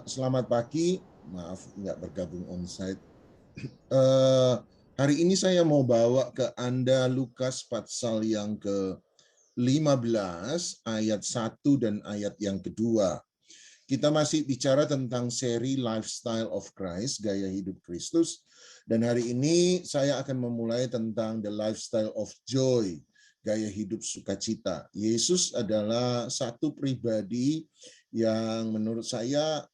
Selamat pagi, maaf nggak bergabung onsite. Eh, Hari ini saya mau bawa ke Anda Lukas pasal yang ke-15, ayat 1 dan ayat yang kedua. Kita masih bicara tentang seri Lifestyle of Christ, gaya hidup Kristus. Dan hari ini saya akan memulai tentang the lifestyle of joy, gaya hidup sukacita. Yesus adalah satu pribadi yang menurut saya,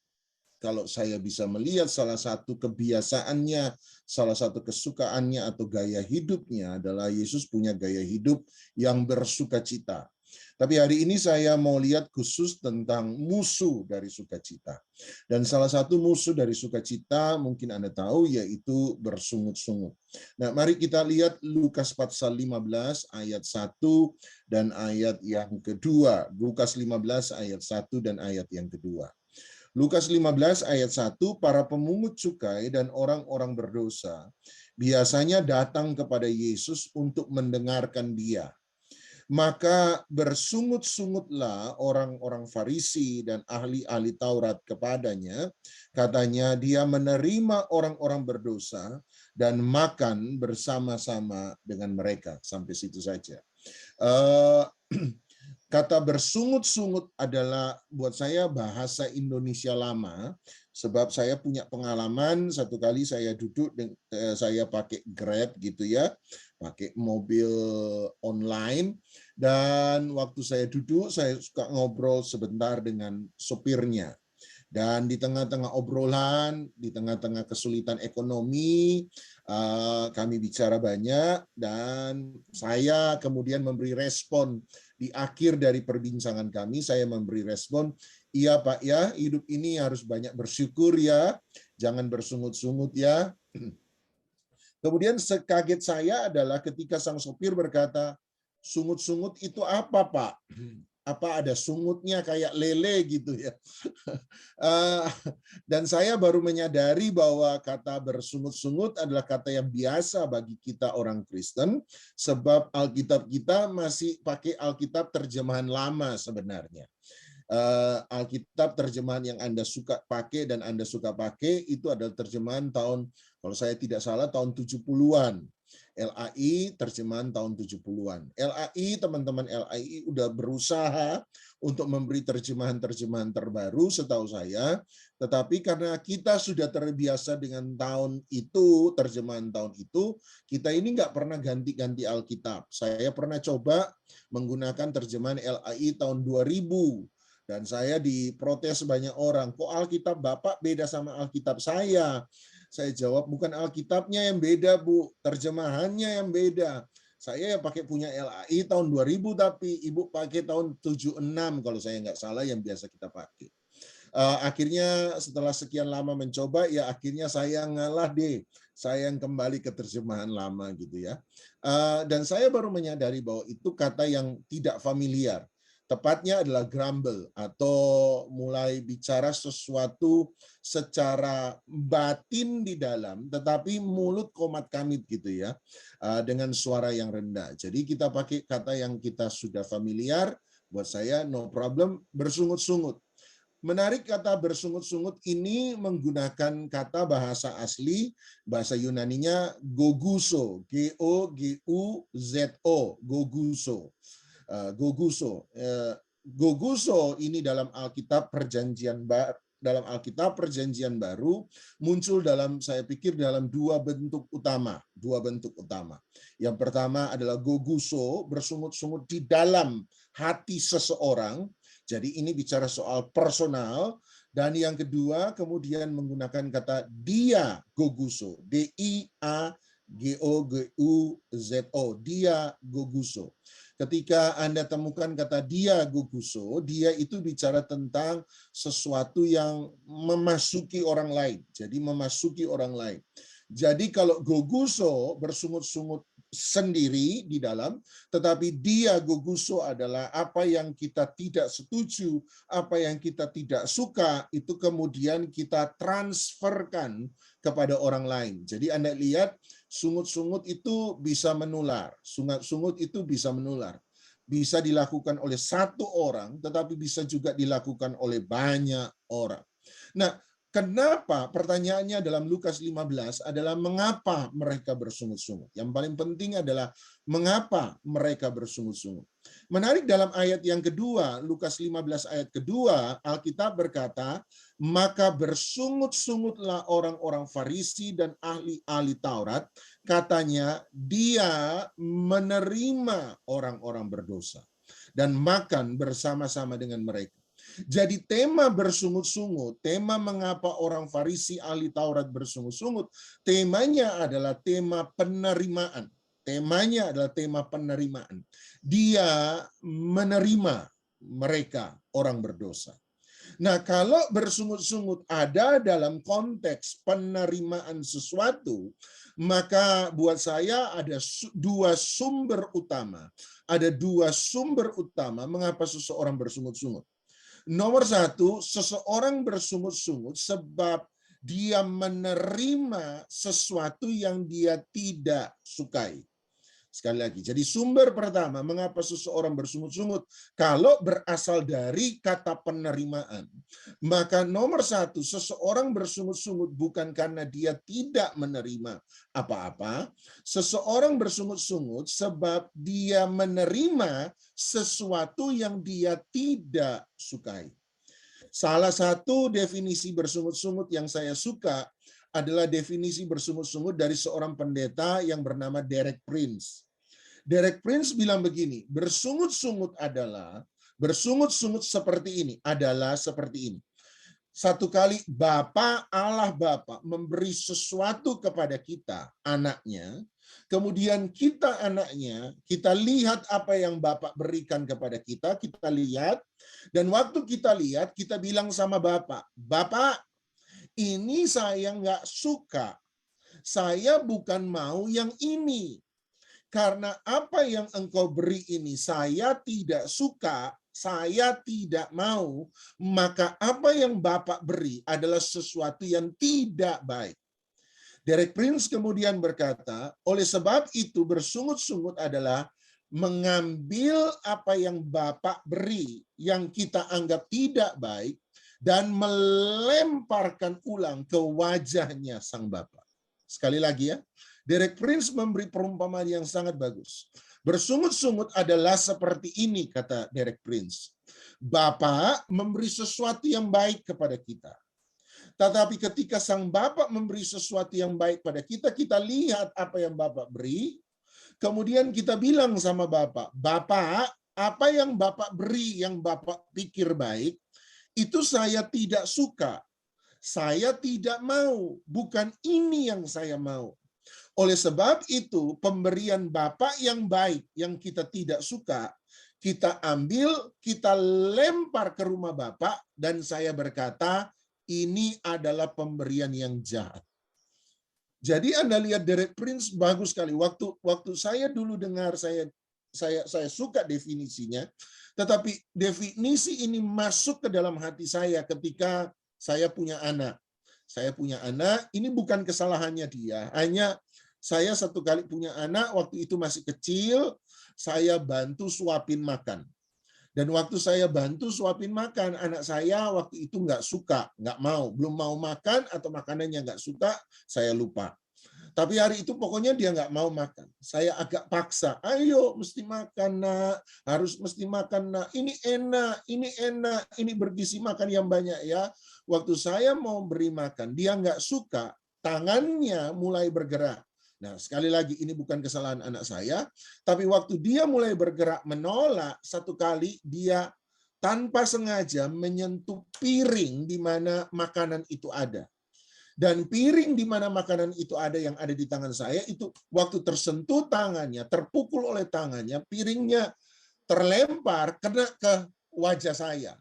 kalau saya bisa melihat salah satu kebiasaannya, salah satu kesukaannya atau gaya hidupnya adalah Yesus punya gaya hidup yang bersukacita. Tapi hari ini saya mau lihat khusus tentang musuh dari sukacita. Dan salah satu musuh dari sukacita mungkin Anda tahu yaitu bersungut-sungut. Nah, mari kita lihat Lukas pasal 15 ayat 1 dan ayat yang kedua. Lukas 15 ayat 1 dan ayat yang kedua. Lukas 15 ayat 1, para pemungut cukai dan orang-orang berdosa biasanya datang kepada Yesus untuk mendengarkan dia. Maka bersungut-sungutlah orang-orang Farisi dan ahli-ahli Taurat kepadanya. Katanya dia menerima orang-orang berdosa dan makan bersama-sama dengan mereka. Sampai situ saja. Uh, Kata bersungut-sungut adalah buat saya bahasa Indonesia lama, sebab saya punya pengalaman satu kali saya duduk, saya pakai Grab gitu ya, pakai mobil online, dan waktu saya duduk saya suka ngobrol sebentar dengan sopirnya. Dan di tengah-tengah obrolan, di tengah-tengah kesulitan ekonomi, kami bicara banyak dan saya kemudian memberi respon di akhir dari perbincangan kami. Saya memberi respon, iya Pak ya, hidup ini harus banyak bersyukur ya, jangan bersungut-sungut ya. Kemudian sekaget saya adalah ketika sang sopir berkata, sungut-sungut itu apa Pak? Apa ada sungutnya kayak lele gitu ya. Dan saya baru menyadari bahwa kata bersungut-sungut adalah kata yang biasa bagi kita orang Kristen, sebab Alkitab kita masih pakai Alkitab terjemahan lama sebenarnya. Alkitab terjemahan yang Anda suka pakai dan Anda suka pakai itu adalah terjemahan tahun, kalau saya tidak salah, tahun 70-an. LAI terjemahan tahun 70-an. LAI, teman-teman LAI udah berusaha untuk memberi terjemahan-terjemahan terbaru setahu saya, tetapi karena kita sudah terbiasa dengan tahun itu, terjemahan tahun itu, kita ini nggak pernah ganti-ganti Alkitab. Saya pernah coba menggunakan terjemahan LAI tahun 2000, dan saya diprotes banyak orang, kok Alkitab Bapak beda sama Alkitab saya? Saya jawab, bukan Alkitabnya yang beda, Bu. Terjemahannya yang beda. Saya ya pakai punya LAI tahun 2000, tapi Ibu pakai tahun 76, kalau saya nggak salah yang biasa kita pakai. Akhirnya setelah sekian lama mencoba, ya akhirnya saya ngalah deh. Saya yang kembali ke terjemahan lama gitu ya. Dan saya baru menyadari bahwa itu kata yang tidak familiar. Tepatnya adalah grumble atau mulai bicara sesuatu secara batin di dalam, tetapi mulut komat kamit gitu ya, dengan suara yang rendah. Jadi kita pakai kata yang kita sudah familiar, buat saya no problem, bersungut-sungut. Menarik, kata bersungut-sungut ini menggunakan kata bahasa asli, bahasa Yunaninya goguso, G-O-G-U-Z-O, goguso. Goguso. Goguso ini dalam Alkitab Perjanjian Baru muncul dalam, saya pikir dalam dua bentuk utama. Yang pertama adalah goguso, bersungut-sungut di dalam hati seseorang. Jadi ini bicara soal personal. Dan yang kedua kemudian menggunakan kata dia goguso, D-I-A-G-O-G-U-Z-O, dia goguso. Ketika Anda temukan kata dia goguso, dia itu bicara tentang sesuatu yang memasuki orang lain. Jadi memasuki orang lain. Jadi kalau goguso bersungut-sungut sendiri di dalam, tetapi dia goguso adalah apa yang kita tidak setuju, apa yang kita tidak suka, itu kemudian kita transferkan kepada orang lain. Jadi Anda lihat, sungut-sungut itu bisa menular. Sungut-sungut itu bisa menular. Bisa dilakukan oleh satu orang, tetapi bisa juga dilakukan oleh banyak orang. Nah, kenapa pertanyaannya dalam Lukas 15 adalah mengapa mereka bersungut-sungut? Yang paling penting adalah mengapa mereka bersungut-sungut. Menarik dalam ayat yang kedua, Lukas 15 ayat kedua, Alkitab berkata, maka bersungut-sungutlah orang-orang Farisi dan ahli-ahli Taurat, katanya dia menerima orang-orang berdosa dan makan bersama-sama dengan mereka. Jadi tema bersungut-sungut, tema mengapa orang Farisi ahli Taurat bersungut-sungut, temanya adalah tema penerimaan. Temanya adalah tema penerimaan. Dia menerima mereka orang berdosa. Nah, kalau bersungut-sungut ada dalam konteks penerimaan sesuatu, maka buat saya ada dua sumber utama. Ada dua sumber utama mengapa seseorang bersungut-sungut. Nomor satu, seseorang bersungut-sungut sebab dia menerima sesuatu yang dia tidak sukai. Sekali lagi, jadi sumber pertama mengapa seseorang bersungut-sungut kalau berasal dari kata penerimaan. Maka nomor satu, seseorang bersungut-sungut bukan karena dia tidak menerima apa-apa. Seseorang bersungut-sungut sebab dia menerima sesuatu yang dia tidak sukai. Salah satu definisi bersungut-sungut yang saya suka adalah definisi bersungut-sungut dari seorang pendeta yang bernama Derek Prince. Derek Prince bilang begini, bersungut-sungut seperti ini, adalah seperti ini. Satu kali Allah Bapa memberi sesuatu kepada kita, anaknya, kemudian kita anaknya, kita lihat apa yang Bapak berikan kepada kita lihat, dan waktu kita lihat, kita bilang sama Bapak, Bapak, ini saya nggak suka, saya bukan mau yang ini. Karena apa yang engkau beri ini saya tidak suka, saya tidak mau, maka apa yang Bapak beri adalah sesuatu yang tidak baik. Derek Prince kemudian berkata, oleh sebab itu bersungut-sungut adalah mengambil apa yang Bapak beri, yang kita anggap tidak baik, dan melemparkan ulang ke wajahnya sang Bapa. Sekali lagi ya, Derek Prince memberi perumpamaan yang sangat bagus. Bersungut-sungut adalah seperti ini, kata Derek Prince. Bapa memberi sesuatu yang baik kepada kita. Tetapi ketika sang Bapa memberi sesuatu yang baik pada kita, kita lihat apa yang Bapak beri, kemudian kita bilang sama Bapak, Bapak, apa yang Bapak beri, yang Bapak pikir baik, itu saya tidak suka. Saya tidak mau, bukan ini yang saya mau. Oleh sebab itu, pemberian Bapak yang baik, yang kita tidak suka, kita ambil, kita lempar ke rumah Bapak, dan saya berkata, ini adalah pemberian yang jahat. Jadi Anda lihat Derek Prince bagus sekali. Waktu saya dulu dengar, saya suka definisinya, tetapi definisi ini masuk ke dalam hati saya ketika saya punya anak. Saya punya anak, ini bukan kesalahannya dia, hanya saya satu kali punya anak, waktu itu masih kecil, saya bantu suapin makan. Dan waktu saya bantu suapin makan, anak saya waktu itu nggak suka, nggak mau, belum mau makan atau makanannya nggak suka, saya lupa. Tapi hari itu pokoknya dia nggak mau makan. Saya agak paksa, ayo mesti makan nak, harus mesti makan nak, ini enak, ini bergizi makan yang banyak ya. Waktu saya mau beri makan, dia nggak suka, tangannya mulai bergerak. Nah, sekali lagi ini bukan kesalahan anak saya, tapi waktu dia mulai bergerak menolak, satu kali dia tanpa sengaja menyentuh piring di mana makanan itu ada. Dan piring di mana makanan itu ada yang ada di tangan saya, itu waktu tersentuh tangannya, terpukul oleh tangannya, piringnya terlempar, kena ke wajah saya.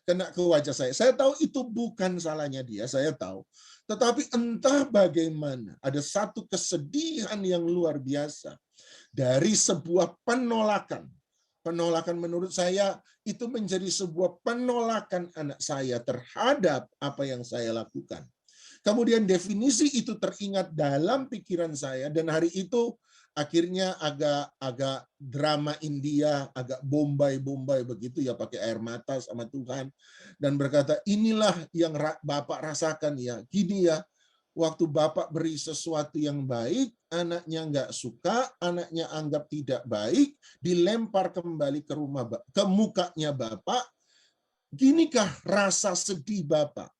Kena ke wajah saya. Saya tahu itu bukan salahnya dia, saya tahu. Tetapi entah bagaimana, ada satu kesedihan yang luar biasa dari sebuah penolakan. Penolakan menurut saya itu menjadi sebuah penolakan anak saya terhadap apa yang saya lakukan. Kemudian definisi itu teringat dalam pikiran saya, dan hari itu akhirnya agak drama India, agak bombay begitu ya, pakai air mata sama Tuhan dan berkata, inilah yang Bapak rasakan ya, gini ya, waktu Bapak beri sesuatu yang baik, anaknya nggak suka, anaknya anggap tidak baik, dilempar kembali ke mukanya Bapak. Ginikah rasa sedih Bapak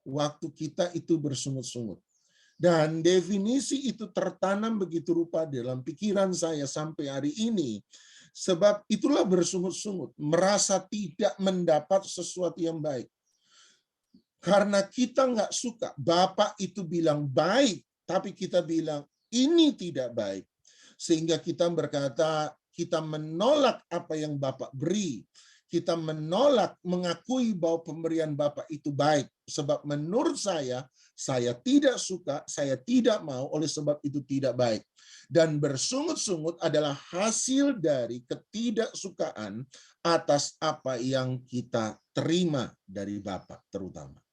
waktu kita itu bersungut-sungut? Dan definisi itu tertanam begitu rupa dalam pikiran saya sampai hari ini. Sebab itulah bersungut-sungut, merasa tidak mendapat sesuatu yang baik. Karena kita nggak suka, Bapak itu bilang baik, tapi kita bilang ini tidak baik. Sehingga kita berkata, kita menolak apa yang Bapak beri. Kita menolak mengakui bahwa pemberian Bapak itu baik. Sebab menurut saya tidak suka, saya tidak mau, oleh sebab itu tidak baik. Dan bersungut-sungut adalah hasil dari ketidaksukaan atas apa yang kita terima dari Bapak terutama.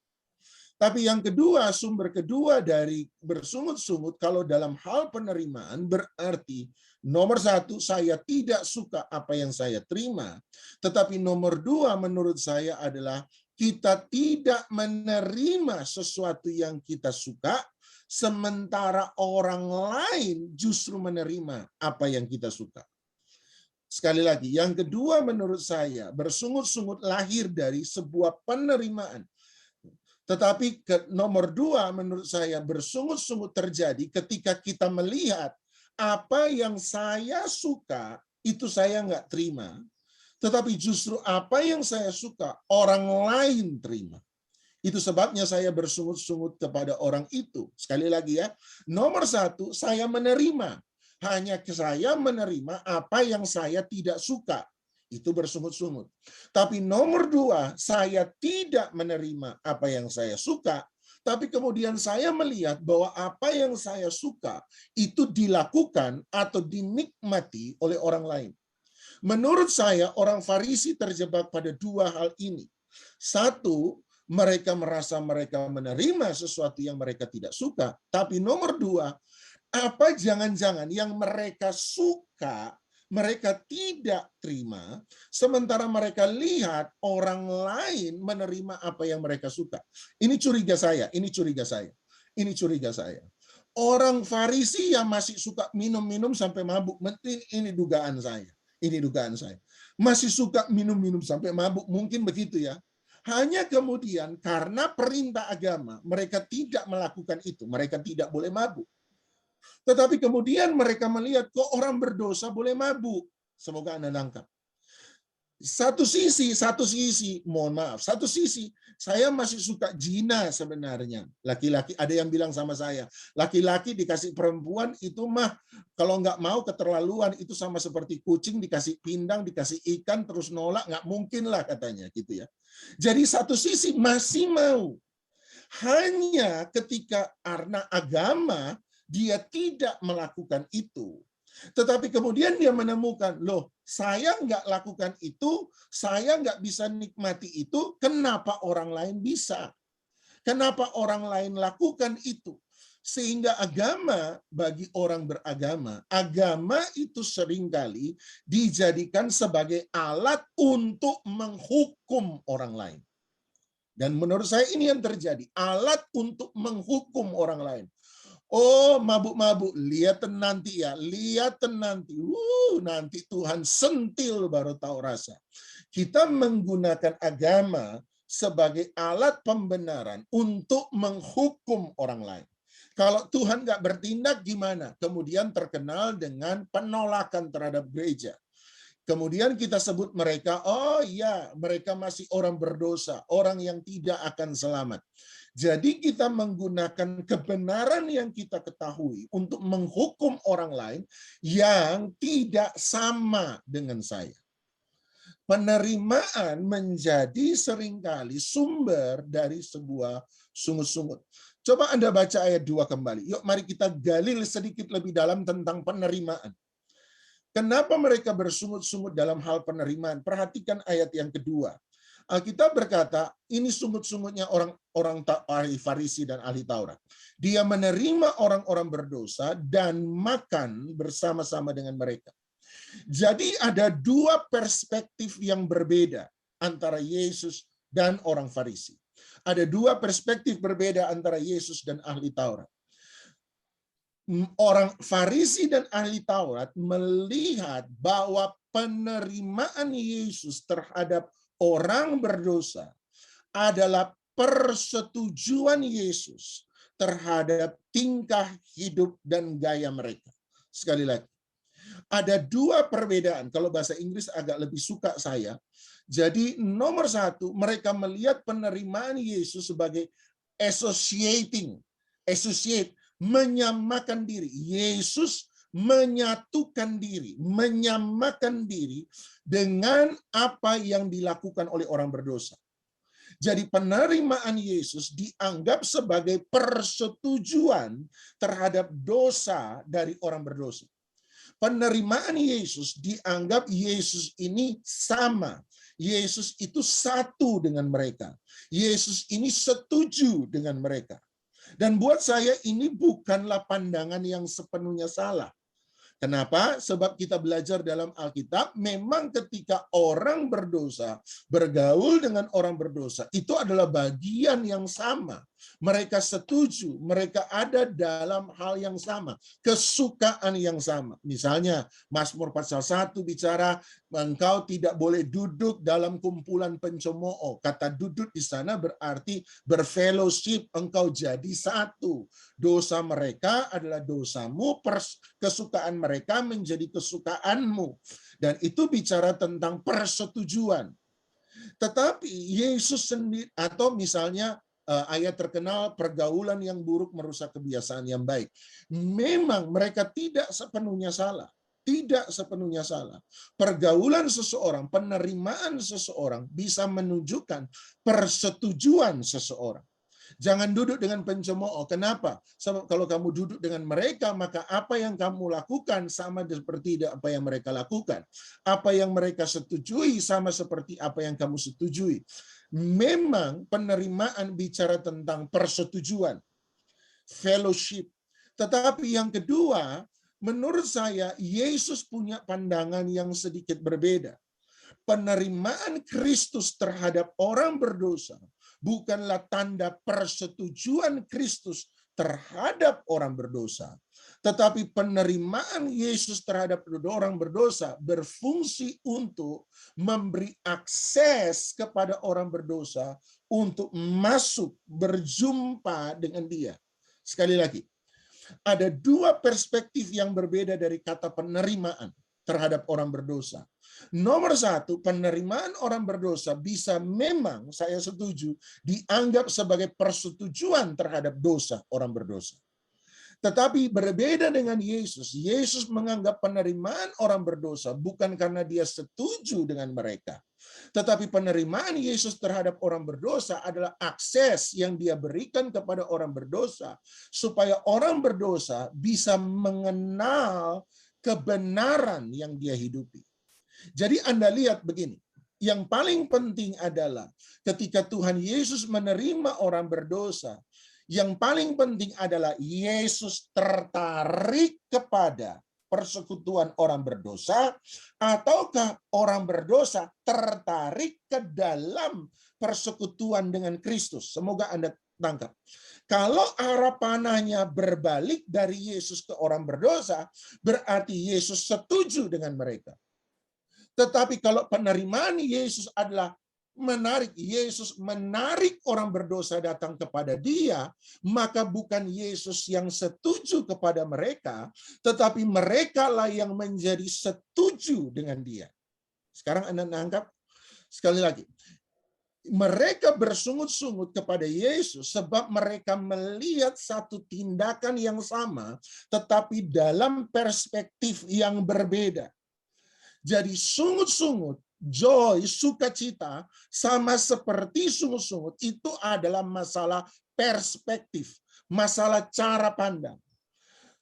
Tapi yang kedua, sumber kedua dari bersungut-sungut kalau dalam hal penerimaan berarti nomor satu, saya tidak suka apa yang saya terima. Tetapi nomor dua menurut saya adalah kita tidak menerima sesuatu yang kita suka, sementara orang lain justru menerima apa yang kita suka. Sekali lagi, yang kedua menurut saya, bersungut-sungut lahir dari sebuah penerimaan. Tetapi nomor dua menurut saya bersungut-sungut terjadi ketika kita melihat apa yang saya suka itu saya nggak terima. Tetapi justru apa yang saya suka orang lain terima. Itu sebabnya saya bersungut-sungut kepada orang itu. Sekali lagi ya, nomor satu saya menerima. Hanya saya menerima apa yang saya tidak suka. Itu bersungut-sungut. Tapi nomor dua, saya tidak menerima apa yang saya suka, tapi kemudian saya melihat bahwa apa yang saya suka itu dilakukan atau dinikmati oleh orang lain. Menurut saya, orang Farisi terjebak pada dua hal ini. Satu, mereka merasa mereka menerima sesuatu yang mereka tidak suka. Tapi nomor dua, apa jangan-jangan yang mereka suka mereka tidak terima, sementara mereka lihat orang lain menerima apa yang mereka suka. Ini curiga saya, ini curiga saya, ini curiga saya. Orang Farisi yang masih suka minum-minum sampai mabuk, ini dugaan saya, ini dugaan saya. Masih suka minum-minum sampai mabuk, mungkin begitu ya. Hanya kemudian karena perintah agama, mereka tidak melakukan itu, mereka tidak boleh mabuk. Tetapi kemudian mereka melihat kok orang berdosa boleh mabuk. Semoga Anda nangkap. Satu sisi, mohon maaf, satu sisi saya masih suka zina sebenarnya. Laki-laki, ada yang bilang sama saya, laki-laki dikasih perempuan itu mah kalau nggak mau keterlaluan, itu sama seperti kucing dikasih pindang, dikasih ikan terus nolak, nggak mungkin lah katanya gitu ya. Jadi satu sisi masih mau. Hanya ketika karena agama dia tidak melakukan itu. Tetapi kemudian dia menemukan, loh, saya nggak lakukan itu, saya nggak bisa nikmati itu, kenapa orang lain bisa? Kenapa orang lain lakukan itu? Sehingga agama bagi orang beragama, agama itu seringkali dijadikan sebagai alat untuk menghukum orang lain. Dan menurut saya ini yang terjadi, alat untuk menghukum orang lain. Oh, mabuk-mabuk, lihat nanti ya, lihat nanti. Nanti Tuhan sentil baru tahu rasa. Kita menggunakan agama sebagai alat pembenaran untuk menghukum orang lain. Kalau Tuhan nggak bertindak gimana? Kemudian terkenal dengan penolakan terhadap gereja. Kemudian kita sebut mereka, oh iya, mereka masih orang berdosa, orang yang tidak akan selamat. Jadi kita menggunakan kebenaran yang kita ketahui untuk menghukum orang lain yang tidak sama dengan saya. Penerimaan menjadi seringkali sumber dari sebuah sungut-sungut. Coba Anda baca ayat 2 kembali. Yuk mari kita gali sedikit lebih dalam tentang penerimaan. Kenapa mereka bersungut-sungut dalam hal penerimaan? Perhatikan ayat yang kedua. Alkitab berkata, ini sungut-sungutnya orang ahli Farisi dan ahli Taurat. Dia menerima orang-orang berdosa dan makan bersama-sama dengan mereka. Jadi ada dua perspektif yang berbeda antara Yesus dan orang Farisi. Ada dua perspektif berbeda antara Yesus dan ahli Taurat. Orang Farisi dan ahli Taurat melihat bahwa penerimaan Yesus terhadap orang berdosa adalah persetujuan Yesus terhadap tingkah hidup dan gaya mereka. Sekali lagi, ada dua perbedaan. Kalau bahasa Inggris agak lebih suka saya. Jadi nomor satu, mereka melihat penerimaan Yesus sebagai associate, menyamakan diri. Yesus menyatukan diri, menyamakan diri dengan apa yang dilakukan oleh orang berdosa. Jadi penerimaan Yesus dianggap sebagai persetujuan terhadap dosa dari orang berdosa. Penerimaan Yesus dianggap Yesus ini sama. Yesus itu satu dengan mereka. Yesus ini setuju dengan mereka. Dan buat saya ini bukanlah pandangan yang sepenuhnya salah. Kenapa? Sebab kita belajar dalam Alkitab, memang ketika orang berdosa bergaul dengan orang berdosa, itu adalah bagian yang sama. Mereka setuju, mereka ada dalam hal yang sama, kesukaan yang sama. Misalnya, Mazmur pasal 1 bicara, engkau tidak boleh duduk dalam kumpulan pencemooh. Kata duduk di sana berarti berfellowship, engkau jadi satu. Dosa mereka adalah dosamu, kesukaan mereka menjadi kesukaanmu. Dan itu bicara tentang persetujuan. Tetapi Yesus sendiri, atau misalnya ayat terkenal, pergaulan yang buruk merusak kebiasaan yang baik. Memang mereka tidak sepenuhnya salah. Tidak sepenuhnya salah. Pergaulan seseorang, penerimaan seseorang bisa menunjukkan persetujuan seseorang. Jangan duduk dengan pencemooh. Kenapa? Sebab kalau kamu duduk dengan mereka, maka apa yang kamu lakukan sama seperti apa yang mereka lakukan. Apa yang mereka setujui sama seperti apa yang kamu setujui. Memang penerimaan bicara tentang persetujuan, fellowship. Tetapi yang kedua, menurut saya Yesus punya pandangan yang sedikit berbeda. Penerimaan Kristus terhadap orang berdosa bukanlah tanda persetujuan Kristus terhadap orang berdosa, tetapi penerimaan Yesus terhadap orang berdosa berfungsi untuk memberi akses kepada orang berdosa untuk masuk berjumpa dengan Dia. Sekali lagi, ada dua perspektif yang berbeda dari kata penerimaan terhadap orang berdosa. Nomor satu, penerimaan orang berdosa bisa memang, saya setuju, dianggap sebagai persetujuan terhadap dosa orang berdosa. Tetapi berbeda dengan Yesus. Yesus menganggap penerimaan orang berdosa bukan karena dia setuju dengan mereka. Tetapi penerimaan Yesus terhadap orang berdosa adalah akses yang dia berikan kepada orang berdosa supaya orang berdosa bisa mengenal kebenaran yang dia hidupi. Jadi Anda lihat begini, yang paling penting adalah ketika Tuhan Yesus menerima orang berdosa, yang paling penting adalah Yesus tertarik kepada persekutuan orang berdosa, ataukah orang berdosa tertarik ke dalam persekutuan dengan Kristus. Semoga Anda tangkap. Kalau arah panahnya berbalik dari Yesus ke orang berdosa, berarti Yesus setuju dengan mereka. Tetapi kalau penerimaan Yesus adalah Yesus menarik orang berdosa datang kepada Dia, maka bukan Yesus yang setuju kepada mereka, tetapi mereka lah yang menjadi setuju dengan Dia. Sekarang Anda nangkap? Sekali lagi, mereka bersungut-sungut kepada Yesus sebab mereka melihat satu tindakan yang sama, tetapi dalam perspektif yang berbeda. Jadi sungut-sungut, joy, sukacita, sama seperti sungut-sungut, itu adalah masalah perspektif, masalah cara pandang.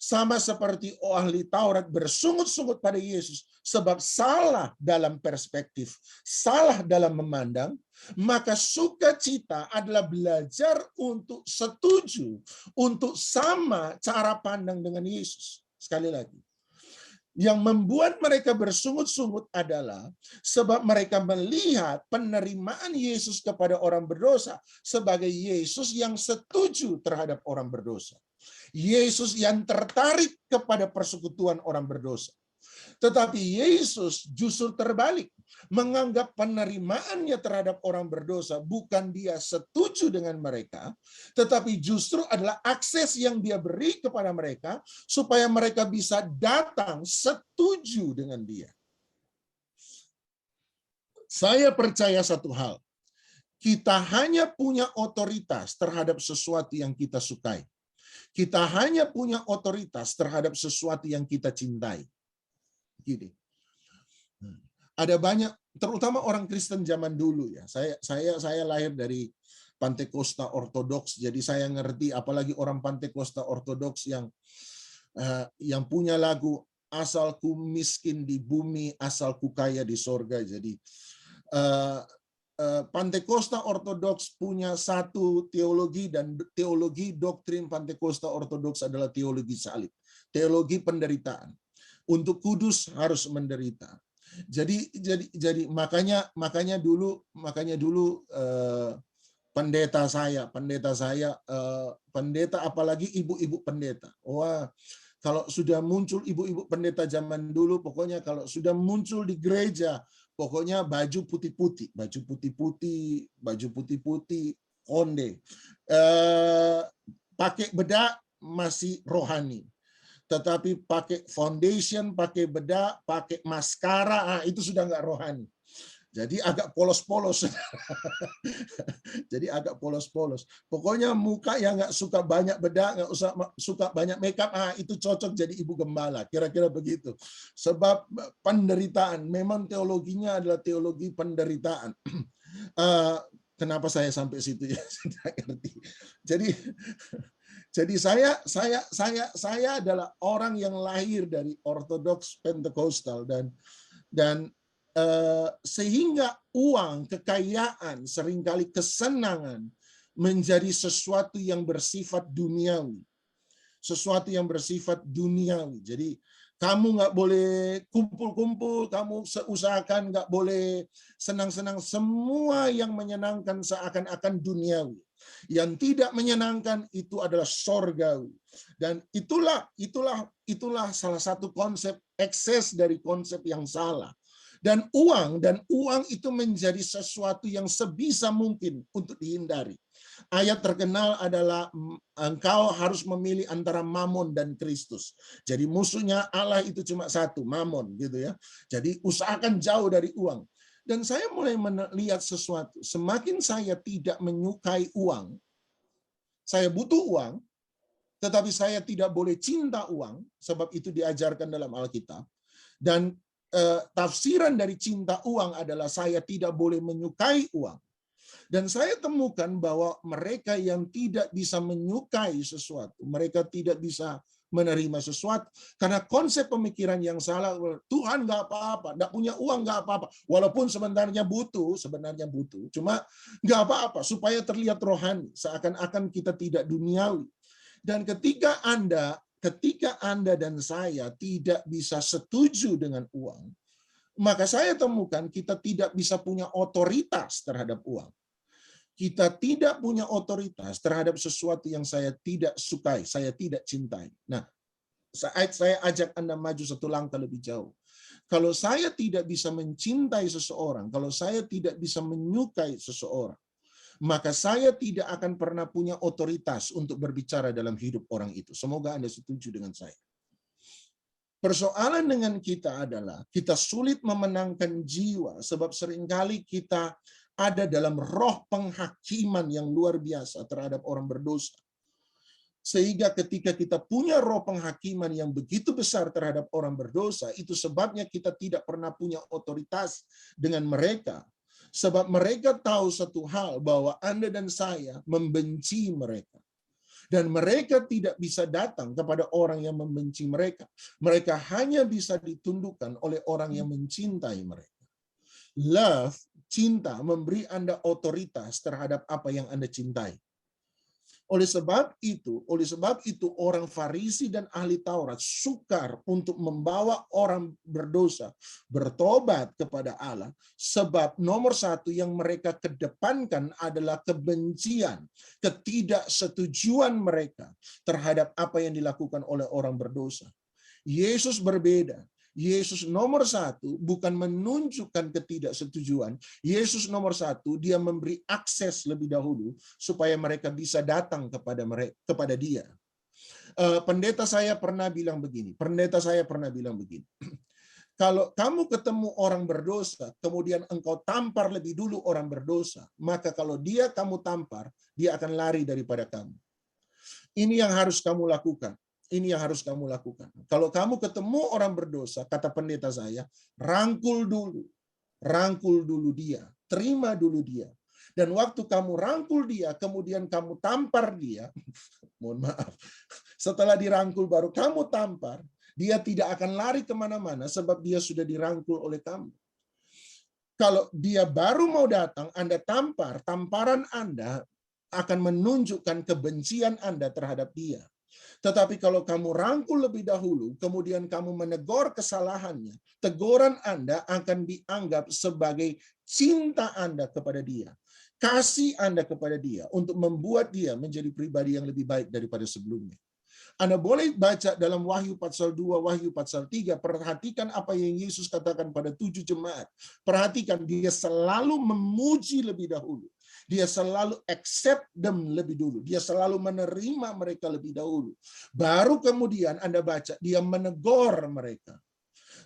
Sama seperti ahli Taurat bersungut-sungut pada Yesus sebab salah dalam perspektif, salah dalam memandang, maka sukacita adalah belajar untuk setuju, untuk sama cara pandang dengan Yesus. Sekali lagi, yang membuat mereka bersungut-sungut adalah sebab mereka melihat penerimaan Yesus kepada orang berdosa sebagai Yesus yang setuju terhadap orang berdosa. Yesus yang tertarik kepada persekutuan orang berdosa. Tetapi Yesus justru terbalik, menganggap penerimaannya terhadap orang berdosa bukan dia setuju dengan mereka, tetapi justru adalah akses yang dia beri kepada mereka supaya mereka bisa datang setuju dengan dia. Saya percaya satu hal, kita hanya punya otoritas terhadap sesuatu yang kita sukai. Kita hanya punya otoritas terhadap sesuatu yang kita cintai. Gini. Ada banyak, terutama orang Kristen zaman dulu ya. Saya lahir dari Pantekosta Ortodoks, jadi saya ngerti apalagi orang Pantekosta Ortodoks yang punya lagu asalku miskin di bumi, asalku kaya di sorga. Jadi Pantekosta Ortodoks punya satu teologi, dan teologi doktrin Pantekosta Ortodoks adalah teologi salib, teologi penderitaan. Untuk kudus harus menderita. Jadi makanya dulu pendeta apalagi ibu-ibu pendeta. Wah, kalau sudah muncul ibu-ibu pendeta zaman dulu, pokoknya kalau sudah muncul di gereja, pokoknya baju putih-putih, konde. Pakai bedak masih rohani. Tetapi pakai foundation, pakai bedak, pakai maskara, itu sudah nggak rohani. Jadi agak polos-polos. Jadi agak polos-polos. Pokoknya muka yang nggak suka banyak bedak, nggak usah suka banyak makeup, itu cocok jadi ibu gembala. Kira-kira begitu. Sebab penderitaan, memang teologinya adalah teologi penderitaan. Kenapa saya sampai situ ya? Saya ngerti. Jadi saya adalah orang yang lahir dari Ortodoks Pentekostal, dan sehingga uang, kekayaan, seringkali kesenangan menjadi sesuatu yang bersifat duniawi. Sesuatu yang bersifat duniawi. Jadi kamu nggak boleh kumpul-kumpul, kamu usahakan nggak boleh senang-senang. Semua yang menyenangkan seakan-akan duniawi. Yang tidak menyenangkan itu adalah sorgawi. Dan itulah salah satu konsep ekses dari konsep yang salah. Dan uang itu menjadi sesuatu yang sebisa mungkin untuk dihindari. Ayat terkenal adalah engkau harus memilih antara Mamon dan Kristus. Jadi musuhnya Allah itu cuma satu, Mamon gitu ya. Jadi usahakan jauh dari uang. Dan saya mulai melihat sesuatu, semakin saya tidak menyukai uang, saya butuh uang, tetapi saya tidak boleh cinta uang, sebab itu diajarkan dalam Alkitab. Dan tafsiran dari cinta uang adalah saya tidak boleh menyukai uang. Dan saya temukan bahwa mereka yang tidak bisa menyukai sesuatu, mereka tidak bisa menerima sesuatu karena konsep pemikiran yang salah. Tuhan nggak apa-apa, nggak punya uang nggak apa-apa, walaupun sebenarnya butuh, cuma nggak apa-apa supaya terlihat rohani, seakan-akan kita tidak duniawi. Dan ketika Anda dan saya tidak bisa setuju dengan uang, maka saya temukan kita tidak bisa punya otoritas terhadap uang. Kita tidak punya otoritas terhadap sesuatu yang saya tidak sukai, saya tidak cintai. Nah, saya ajak Anda maju satu langkah lebih jauh. Kalau saya tidak bisa mencintai seseorang, kalau saya tidak bisa menyukai seseorang, maka saya tidak akan pernah punya otoritas untuk berbicara dalam hidup orang itu. Semoga Anda setuju dengan saya. Persoalan dengan kita adalah kita sulit memenangkan jiwa sebab seringkali kita ada dalam roh penghakiman yang luar biasa terhadap orang berdosa. Sehingga ketika kita punya roh penghakiman yang begitu besar terhadap orang berdosa, itu sebabnya kita tidak pernah punya otoritas dengan mereka. Sebab mereka tahu satu hal, bahwa Anda dan saya membenci mereka. Dan mereka tidak bisa datang kepada orang yang membenci mereka. Mereka hanya bisa ditundukkan oleh orang yang mencintai mereka. Love, cinta, memberi Anda otoritas terhadap apa yang Anda cintai. Oleh sebab itu orang Farisi dan ahli Taurat sukar untuk membawa orang berdosa bertobat kepada Allah, sebab nomor satu yang mereka kedepankan adalah kebencian, ketidaksetujuan mereka terhadap apa yang dilakukan oleh orang berdosa. Yesus berbeda. Yesus nomor satu bukan menunjukkan ketidaksetujuan. Yesus nomor satu, dia memberi akses lebih dahulu supaya mereka bisa datang kepada dia. Pendeta saya pernah bilang begini. Kalau kamu ketemu orang berdosa, kemudian engkau tampar lebih dulu orang berdosa, maka kalau kamu tampar, dia akan lari daripada kamu. Ini yang harus kamu lakukan. Kalau kamu ketemu orang berdosa, kata pendeta saya, rangkul dulu dia, terima dulu dia. Dan waktu kamu rangkul dia, kemudian kamu tampar dia, mohon maaf, setelah dirangkul baru kamu tampar, dia tidak akan lari kemana-mana sebab dia sudah dirangkul oleh kamu. Kalau dia baru mau datang, Anda tampar, tamparan Anda akan menunjukkan kebencian Anda terhadap dia. Tetapi kalau kamu rangkul lebih dahulu, kemudian kamu menegur kesalahannya, teguran Anda akan dianggap sebagai cinta Anda kepada dia. Kasih Anda kepada dia untuk membuat dia menjadi pribadi yang lebih baik daripada sebelumnya. Anda boleh baca dalam Wahyu pasal 2, Wahyu pasal 3, perhatikan apa yang Yesus katakan pada 7 jemaat. Perhatikan, dia selalu memuji lebih dahulu. Dia selalu accept them lebih dulu. Dia selalu menerima mereka lebih dahulu. Baru kemudian Anda baca, dia menegur mereka.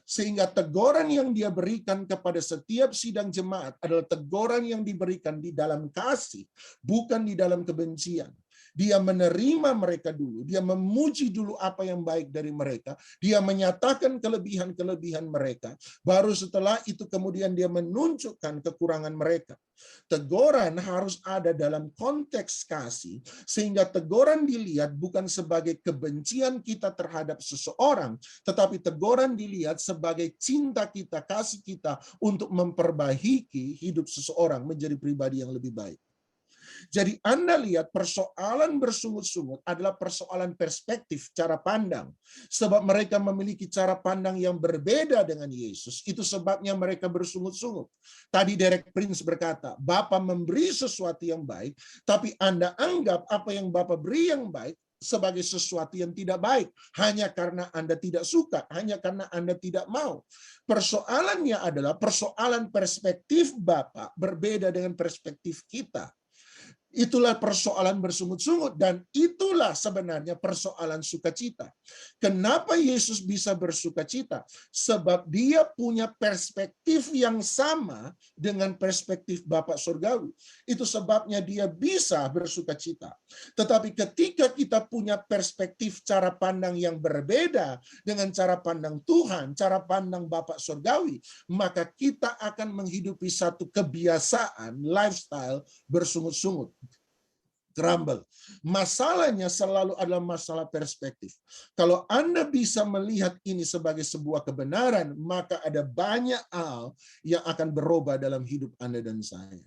Sehingga teguran yang dia berikan kepada setiap sidang jemaat adalah teguran yang diberikan di dalam kasih, bukan di dalam kebencian. Dia menerima mereka dulu, dia memuji dulu apa yang baik dari mereka, dia menyatakan kelebihan-kelebihan mereka, baru setelah itu kemudian dia menunjukkan kekurangan mereka. Teguran harus ada dalam konteks kasih, sehingga teguran dilihat bukan sebagai kebencian kita terhadap seseorang, tetapi teguran dilihat sebagai cinta kita, kasih kita untuk memperbaiki hidup seseorang menjadi pribadi yang lebih baik. Jadi Anda lihat persoalan bersungut-sungut adalah persoalan perspektif, cara pandang. Sebab mereka memiliki cara pandang yang berbeda dengan Yesus. Itu sebabnya mereka bersungut-sungut. Tadi Derek Prince berkata, Bapa memberi sesuatu yang baik, tapi Anda anggap apa yang Bapa beri yang baik sebagai sesuatu yang tidak baik. Hanya karena Anda tidak suka, hanya karena Anda tidak mau. Persoalannya adalah persoalan perspektif Bapa berbeda dengan perspektif kita. Itulah persoalan bersungut-sungut dan itulah sebenarnya persoalan sukacita. Kenapa Yesus bisa bersukacita? Sebab dia punya perspektif yang sama dengan perspektif Bapa Surgawi. Itu sebabnya dia bisa bersukacita. Tetapi ketika kita punya perspektif cara pandang yang berbeda dengan cara pandang Tuhan, cara pandang Bapa Surgawi, maka kita akan menghidupi satu kebiasaan, lifestyle bersungut-sungut. Grumble. Masalahnya selalu adalah masalah perspektif. Kalau Anda bisa melihat ini sebagai sebuah kebenaran, maka ada banyak hal yang akan berubah dalam hidup Anda dan saya.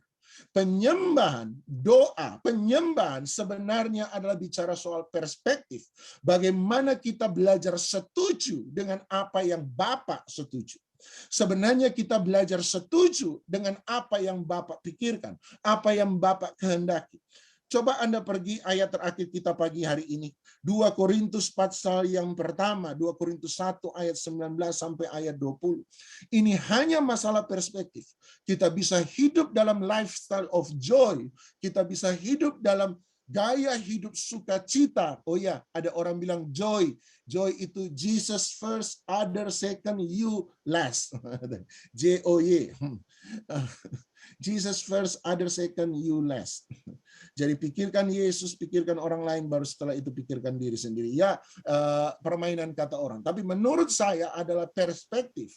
Penyembahan, doa, penyembahan sebenarnya adalah bicara soal perspektif. Bagaimana kita belajar setuju dengan apa yang Bapa setuju. Sebenarnya kita belajar setuju dengan apa yang Bapa pikirkan, apa yang Bapa kehendaki. Coba Anda pergi ayat terakhir kita pagi hari ini. 2 Korintus pasal yang pertama, 2 Korintus 1 ayat 19 sampai ayat 20. Ini hanya masalah perspektif. Kita bisa hidup dalam lifestyle of joy. Kita bisa hidup dalam gaya hidup sukacita. Oh ya, ada orang bilang joy. Joy itu Jesus first, other second, you last. J-O-Y. Jesus first, other second, you last. Jadi pikirkan Yesus, pikirkan orang lain, baru setelah itu pikirkan diri sendiri. Ya, permainan kata orang. Tapi menurut saya adalah perspektif.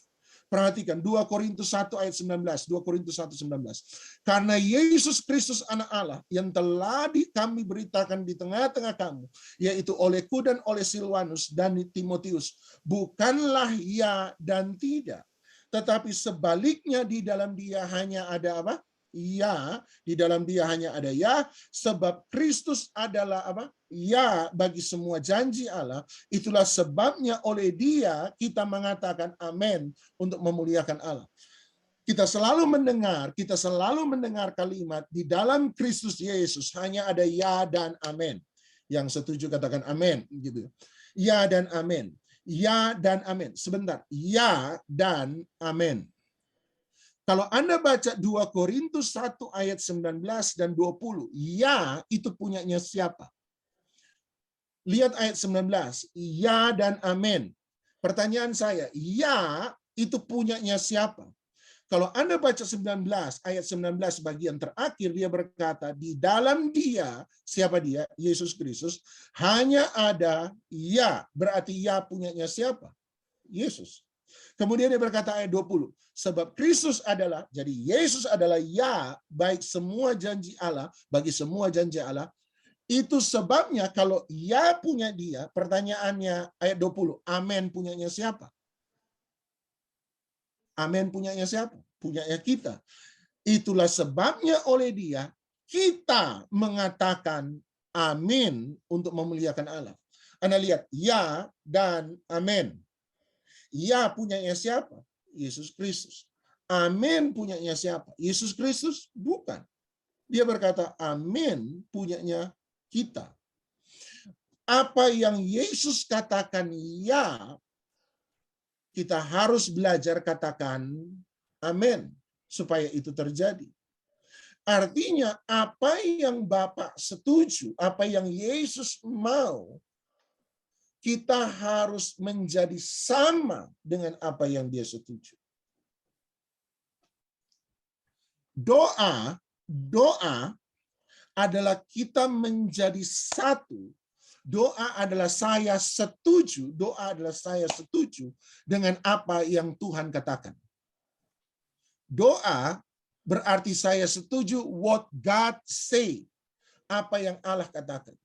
Perhatikan 2 Korintus 1 ayat 19. 2 Korintus 1:19. Karena Yesus Kristus anak Allah yang telah kami beritakan di tengah-tengah kamu, yaitu olehku dan oleh Silwanus dan Timotius, bukanlah ya dan tidak, tetapi sebaliknya di dalam dia hanya ada apa? Ya, di dalam dia hanya ada ya, sebab Kristus adalah apa? Ya bagi semua janji Allah. Itulah sebabnya oleh dia kita mengatakan amin untuk memuliakan Allah. Kita selalu mendengar kalimat di dalam Kristus Yesus hanya ada ya dan amin. Yang setuju katakan amin gitu. Ya dan amin. Ya dan amin. Sebentar. Ya dan amin. Kalau Anda baca 2 Korintus 1 ayat 19 dan 20, ya itu punyanya siapa? Lihat ayat 19, ya dan amin. Pertanyaan saya, ya itu punyanya siapa? Kalau Anda baca 19, ayat 19 bagian terakhir, dia berkata, di dalam dia, siapa dia? Yesus Kristus, hanya ada ya. Berarti ya punyanya siapa? Yesus. Kemudian dia berkata ayat 20, sebab Kristus adalah, jadi Yesus adalah ya, baik semua janji Allah, bagi semua janji Allah. Itu sebabnya kalau ya punya dia, pertanyaannya ayat 20, amin punyanya siapa? Amin punyanya siapa? Punyanya kita. Itulah sebabnya oleh dia, kita mengatakan amin untuk memuliakan Allah. Anda lihat, ya dan amin. Ya punyanya siapa? Yesus Kristus. Amin punyanya siapa? Yesus Kristus? Bukan. Dia berkata, amin punyanya kita. Apa yang Yesus katakan ya, kita harus belajar katakan amin supaya itu terjadi. Artinya apa yang Bapa setuju, apa yang Yesus mau, kita harus menjadi sama dengan apa yang dia setuju. Doa adalah kita menjadi satu. Doa adalah saya setuju, dengan apa yang Tuhan katakan. Doa berarti saya setuju what God say, apa yang Allah katakan.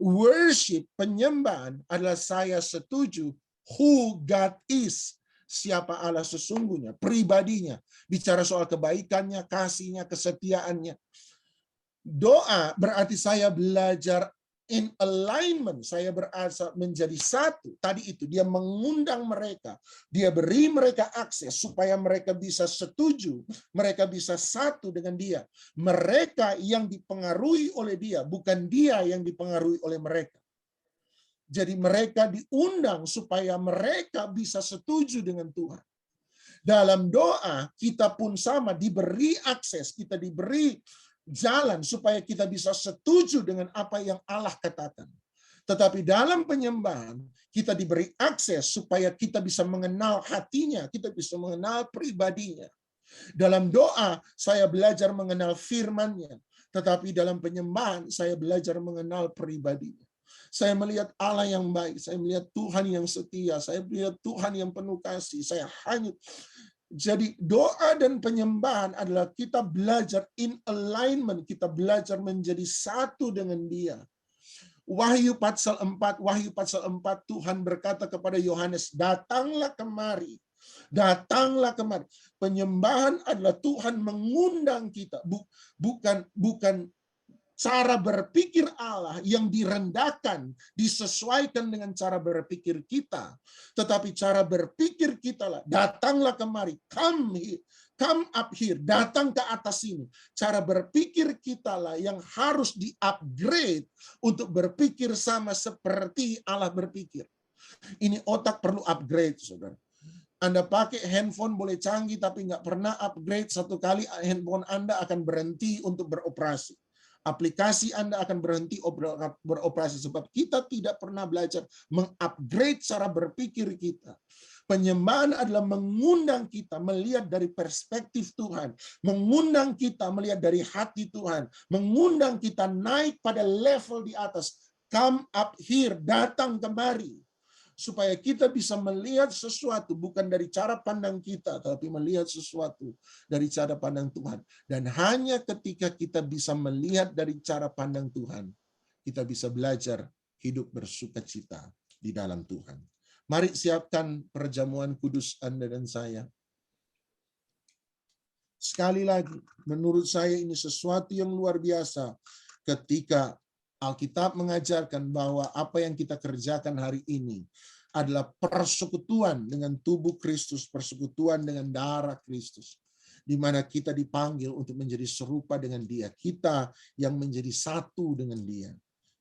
Worship, penyembahan adalah saya setuju who God is, siapa Allah sesungguhnya, pribadinya, bicara soal kebaikannya, kasihnya, kesetiaannya. Doa berarti saya belajar in alignment, saya berasa menjadi satu. Tadi itu dia mengundang mereka, dia beri mereka akses supaya mereka bisa setuju, mereka bisa satu dengan dia. Mereka yang dipengaruhi oleh dia, bukan dia yang dipengaruhi oleh mereka. Jadi mereka diundang supaya mereka bisa setuju dengan Tuhan. Dalam doa kita pun sama, diberi akses, kita diberi jalan supaya kita bisa setuju dengan apa yang Allah katakan. Tetapi dalam penyembahan kita diberi akses supaya kita bisa mengenal hatinya, kita bisa mengenal pribadinya. Dalam doa saya belajar mengenal firman-Nya, tetapi dalam penyembahan saya belajar mengenal pribadinya. Saya melihat Allah yang baik, saya melihat Tuhan yang setia, saya melihat Tuhan yang penuh kasih, saya hanyut. Jadi doa dan penyembahan adalah kita belajar in alignment, kita belajar menjadi satu dengan Dia. Wahyu pasal 4 Tuhan berkata kepada Yohanes, datanglah kemari. Datanglah kemari. Penyembahan adalah Tuhan mengundang kita, bukan cara berpikir Allah yang direndahkan, disesuaikan dengan cara berpikir kita. Tetapi cara berpikir kita lah, datanglah kemari, come up here, datang ke atas sini. Cara berpikir kita lah yang harus di-upgrade untuk berpikir sama seperti Allah berpikir. Ini otak perlu upgrade, saudara. Anda pakai handphone boleh canggih, tapi nggak pernah upgrade, satu kali handphone Anda akan berhenti untuk beroperasi. Aplikasi Anda akan berhenti beroperasi sebab kita tidak pernah belajar mengupgrade cara berpikir kita. Penyembahan adalah mengundang kita melihat dari perspektif Tuhan, mengundang kita melihat dari hati Tuhan, mengundang kita naik pada level di atas. Come up here, datang kemari. supaya kita bisa melihat sesuatu bukan dari cara pandang kita, tapi melihat sesuatu dari cara pandang Tuhan. Dan hanya ketika kita bisa melihat dari cara pandang Tuhan, kita bisa belajar hidup bersukacita di dalam Tuhan. Mari siapkan perjamuan kudus Anda dan saya. Sekali lagi, menurut saya ini sesuatu yang luar biasa ketika Alkitab mengajarkan bahwa apa yang kita kerjakan hari ini adalah persekutuan dengan tubuh Kristus, persekutuan dengan darah Kristus, di mana kita dipanggil untuk menjadi serupa dengan Dia. Kita yang menjadi satu dengan Dia.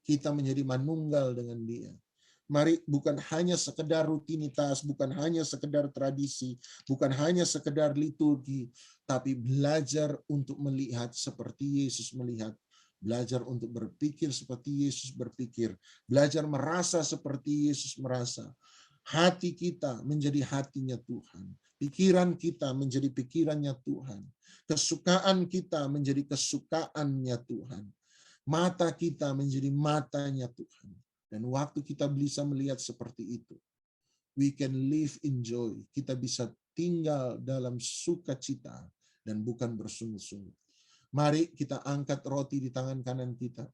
Kita menjadi manunggal dengan Dia. Mari bukan hanya sekedar rutinitas, bukan hanya sekedar tradisi, bukan hanya sekedar liturgi, tapi belajar untuk melihat seperti Yesus melihat. Belajar untuk berpikir seperti Yesus berpikir. Belajar merasa seperti Yesus merasa. Hati kita menjadi hatinya Tuhan. Pikiran kita menjadi pikirannya Tuhan. Kesukaan kita menjadi kesukaannya Tuhan. Mata kita menjadi matanya Tuhan. Dan waktu kita bisa melihat seperti itu, we can live in joy. Kita bisa tinggal dalam sukacita dan bukan bersungut-sungut. Mari kita angkat roti di tangan kanan kita.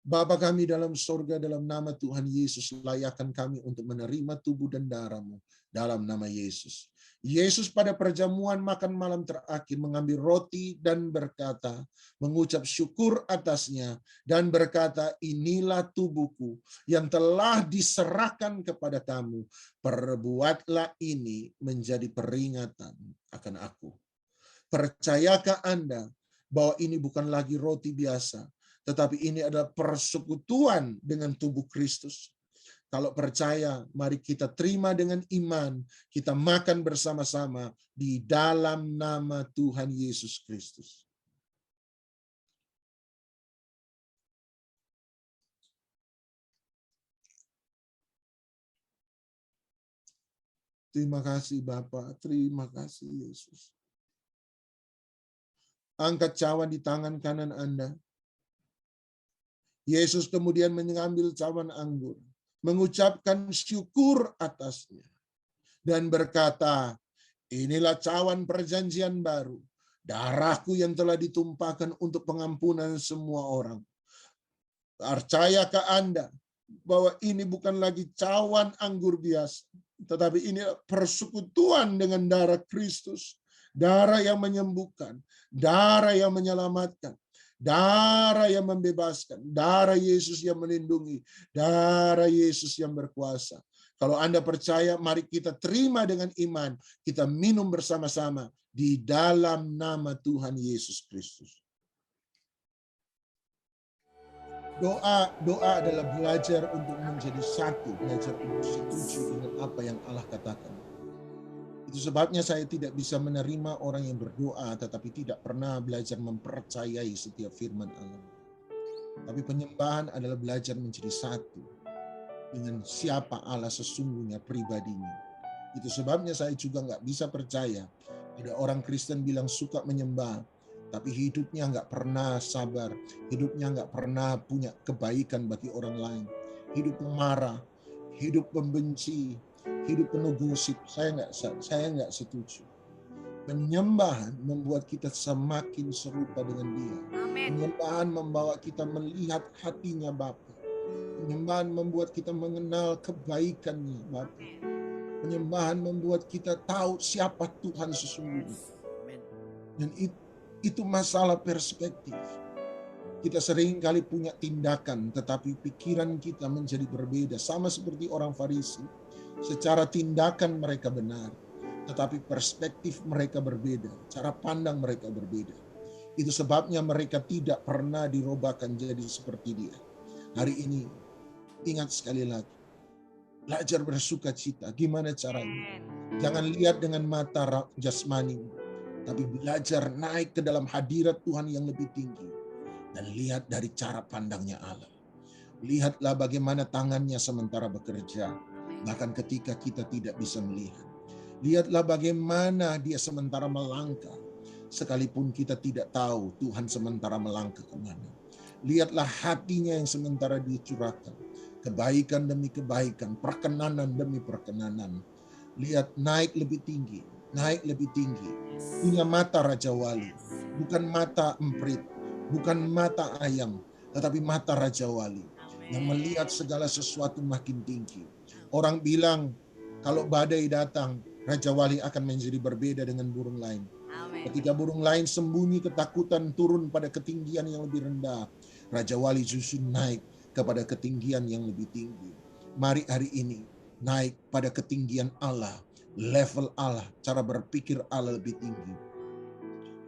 Bapa kami dalam sorga, dalam nama Tuhan Yesus, layakkan kami untuk menerima tubuh dan darah-Mu dalam nama Yesus. Yesus pada perjamuan makan malam terakhir mengambil roti dan berkata, mengucap syukur atasnya, dan berkata, inilah tubuhku yang telah diserahkan kepada kamu. Perbuatlah ini menjadi peringatan akan aku. Percayakah Anda bahwa ini bukan lagi roti biasa, tetapi ini adalah persekutuan dengan tubuh Kristus? Kalau percaya, mari kita terima dengan iman. Kita makan bersama-sama di dalam nama Tuhan Yesus Kristus. Terima kasih Bapa, terima kasih Yesus. Angkat cawan di tangan kanan Anda. Yesus kemudian mengambil cawan anggur, mengucapkan syukur atasnya, dan berkata, inilah cawan perjanjian baru, darahku yang telah ditumpahkan untuk pengampunan semua orang. Percayakah Anda bahwa ini bukan lagi cawan anggur biasa, tetapi ini persekutuan dengan darah Kristus, darah yang menyembuhkan, darah yang menyelamatkan, darah yang membebaskan, darah Yesus yang melindungi, darah Yesus yang berkuasa. Kalau Anda percaya, mari kita terima dengan iman. Kita minum bersama-sama di dalam nama Tuhan Yesus Kristus. Doa adalah belajar untuk menjadi satu, belajar untuk setuju dengan apa yang Allah katakan. Itu sebabnya saya tidak bisa menerima orang yang berdoa tetapi tidak pernah belajar mempercayai setiap firman Allah. Tapi penyembahan adalah belajar menjadi satu dengan siapa Allah sesungguhnya pribadinya. Itu sebabnya saya juga nggak bisa percaya ada orang Kristen bilang suka menyembah, tapi hidupnya nggak pernah sabar, hidupnya nggak pernah punya kebaikan bagi orang lain. Hidup marah, hidup membenci, hidup penuh gosip. Saya nggak setuju. Penyembahan membuat kita semakin serupa dengan Dia. Penyembahan membawa kita melihat hatinya Bapa. Penyembahan membuat kita mengenal kebaikannya Bapa. Penyembahan membuat kita tahu siapa Tuhan sesungguhnya. Dan itu masalah perspektif. Kita sering kali punya tindakan, tetapi pikiran kita menjadi berbeda. Sama seperti orang Farisi. Secara tindakan mereka benar, tetapi perspektif mereka berbeda. Cara pandang mereka berbeda. Itu sebabnya mereka tidak pernah dirubahkan jadi seperti Dia. Hari ini, ingat sekali lagi. Belajar bersuka cita. Gimana caranya? Jangan lihat dengan mata jasmani, tapi belajar naik ke dalam hadirat Tuhan yang lebih tinggi. Dan lihat dari cara pandangnya Allah. Lihatlah bagaimana tangannya sementara bekerja. Bahkan ketika kita tidak bisa melihat. Lihatlah bagaimana Dia sementara melangkah. Sekalipun kita tidak tahu Tuhan sementara melangkah kemana. Lihatlah hatinya yang sementara dicurahkan. Kebaikan demi kebaikan, perkenanan demi perkenanan. Lihat, naik lebih tinggi, naik lebih tinggi. Punya mata Raja Wali, bukan mata emprit, bukan mata ayam, tetapi mata Raja Wali yang melihat segala sesuatu makin tinggi. Orang bilang kalau badai datang, Raja Wali akan menjadi berbeda dengan burung lain. Ketika burung lain sembunyi ketakutan turun pada ketinggian yang lebih rendah, Raja Wali justru naik kepada ketinggian yang lebih tinggi. Mari hari ini naik pada ketinggian Allah, level Allah, cara berpikir Allah lebih tinggi.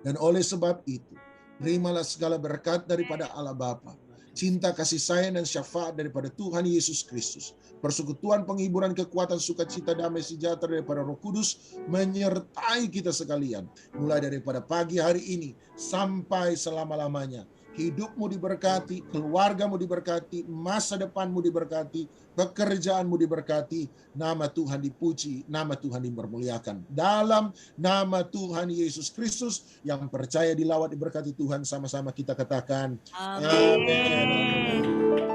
Dan oleh sebab itu, terimalah segala berkat daripada Allah Bapa, cinta kasih sayang dan syafaat daripada Tuhan Yesus Kristus, persekutuan penghiburan kekuatan sukacita damai sejahtera daripada Roh Kudus menyertai kita sekalian, mulai daripada pagi hari ini sampai selama-lamanya. Hidupmu diberkati, keluargamu diberkati, masa depanmu diberkati, pekerjaanmu diberkati, nama Tuhan dipuji, nama Tuhan dipermuliakan. Dalam nama Tuhan Yesus Kristus, yang percaya dilawat diberkati Tuhan, sama-sama kita katakan amin.